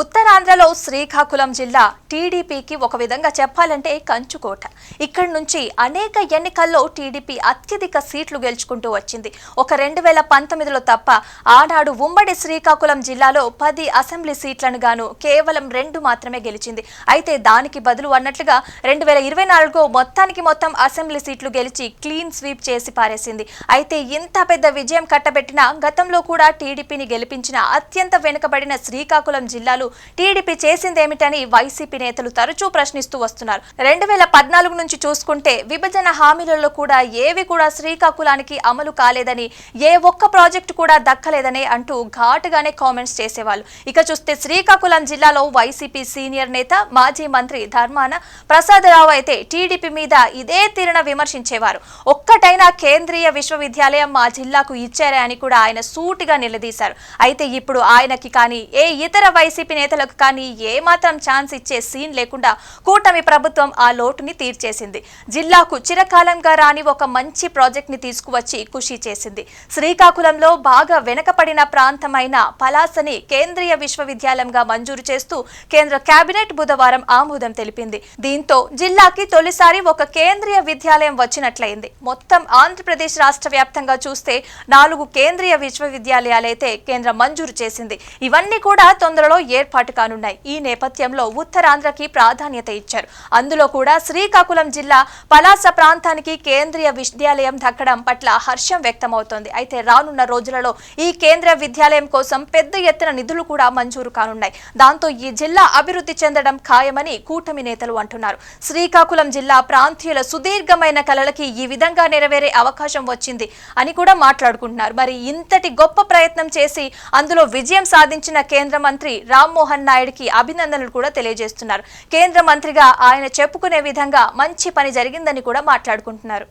ఉత్తరాంధ్రలో శ్రీకాకుళం జిల్లా టీడీపీకి ఒక విధంగా చెప్పాలంటే కంచుకోట. ఇక్కడి నుంచి అనేక ఎన్నికల్లో టీడీపీ అత్యధిక సీట్లు గెలుచుకుంటూ వచ్చింది. ఒక 2019లో తప్ప ఆనాడు ఉమ్మడి శ్రీకాకుళం జిల్లాలో 10 అసెంబ్లీ సీట్లను గాను కేవలం 2 మాత్రమే గెలిచింది. అయితే దానికి బదులు అన్నట్లుగా 2024 మొత్తం అసెంబ్లీ సీట్లు గెలిచి క్లీన్ స్వీప్ చేసి పారేసింది. అయితే ఇంత పెద్ద విజయం కట్టబెట్టిన గతంలో కూడా టీడీపీని గెలిపించిన అత్యంత వెనుకబడిన శ్రీకాకుళం జిల్లాలో టీడీపీ చేసిందేమిటని వైసీపీ నేతలు తరచూ ప్రశ్నిస్తూ వస్తున్నారు. 2014 నుంచి చూసుకుంటే విభజన హామీలలో కూడా ఏవి కూడా శ్రీకాకుళానికి అమలు కాలేదని, ఏ ఒక్క ప్రాజెక్టు కూడా దక్కలేదని అంటూ ఘాటుగానే కామెంట్స్ చేసేవాళ్ళు. ఇక చూస్తే శ్రీకాకుళం జిల్లాలో వైసీపీ సీనియర్ నేత మాజీ మంత్రి ధర్మాన ప్రసాదరావు అయితే టీడీపీ మీద ఇదే తీరున విమర్శించేవారు. ఒక్కటైనా కేంద్రీయ విశ్వవిద్యాలయం మా జిల్లాకు ఇచ్చారే అని కూడా ఆయన సూటిగా నిలదీశారు. అయితే ఇప్పుడు ఆయనకి కానీ ఏ ఇతర వైసీపీ నేతలకు కానీ ఏమాత్రం ఛాన్స్ ఇచ్చే సీన్ లేకుండా కూటమి ప్రభుత్వం ఆ లోటుని తీర్చేసింది. జిల్లాకు చిరకాలంగా రాని ఒక మంచి ప్రాజెక్ట్ ని తీసుకువచ్చి ఖుషి చేసింది. శ్రీకాకుళంలో బాగా వెనకపడిన ప్రాంతమైన పలాసని కేంద్రీయ విశ్వవిద్యాలయంగా మంజూరు చేస్తూ కేంద్ర కేబినెట్ బుధవారం ఆమోదం తెలిపింది. దీంతో జిల్లాకి తొలిసారి ఒక కేంద్రీయ విద్యాలయం వచ్చినట్లయింది. మొత్తం ఆంధ్రప్రదేశ్ రాష్ట్ర వ్యాప్తంగా చూస్తే 4 కేంద్రీయ విశ్వవిద్యాలయాలైతే కేంద్రం మంజూరు చేసింది. ఇవన్నీ కూడా తొందరలో ఏర్పాటు కానున్నాయి. ఈ నేపథ్యంలో ఉత్తరాంధ్రకి ప్రాధాన్యత ఇచ్చారు. అందులో కూడా శ్రీకాకుళం జిల్లా పలాస ప్రాంతానికి కేంద్రీయ విద్యాలయం దక్కడం పట్ల హర్షం వ్యక్తమవుతోంది. అయితే రానున్న రోజులలో ఈ కేంద్రీయ విద్యాలయం కోసం పెద్ద ఎత్తున నిధులు కూడా మంజూరు కానున్నాయి. దాంతో ఈ జిల్లా అభివృద్ధి చెందడం ఖాయమని కూటమి నేతలు అంటున్నారు. శ్రీకాకుళం జిల్లా ప్రాంతీయుల సుదీర్ఘమైన కలలకి ఈ విధంగా నెరవేరే అవకాశం వచ్చింది అని కూడా మాట్లాడుకుంటున్నారు. మరి ఇంతటి గొప్ప ప్రయత్నం చేసి అందులో విజయం సాధించిన కేంద్ర మంత్రి రామ్మోహన్ నాయుడుకి అభినందనలు కూడా తెలియజేస్తున్నారు. కేంద్ర మంత్రిగా ఆయన చెప్పుకునే విధంగా మంచి పని జరిగిందని కూడా మాట్లాడుకుంటున్నారు.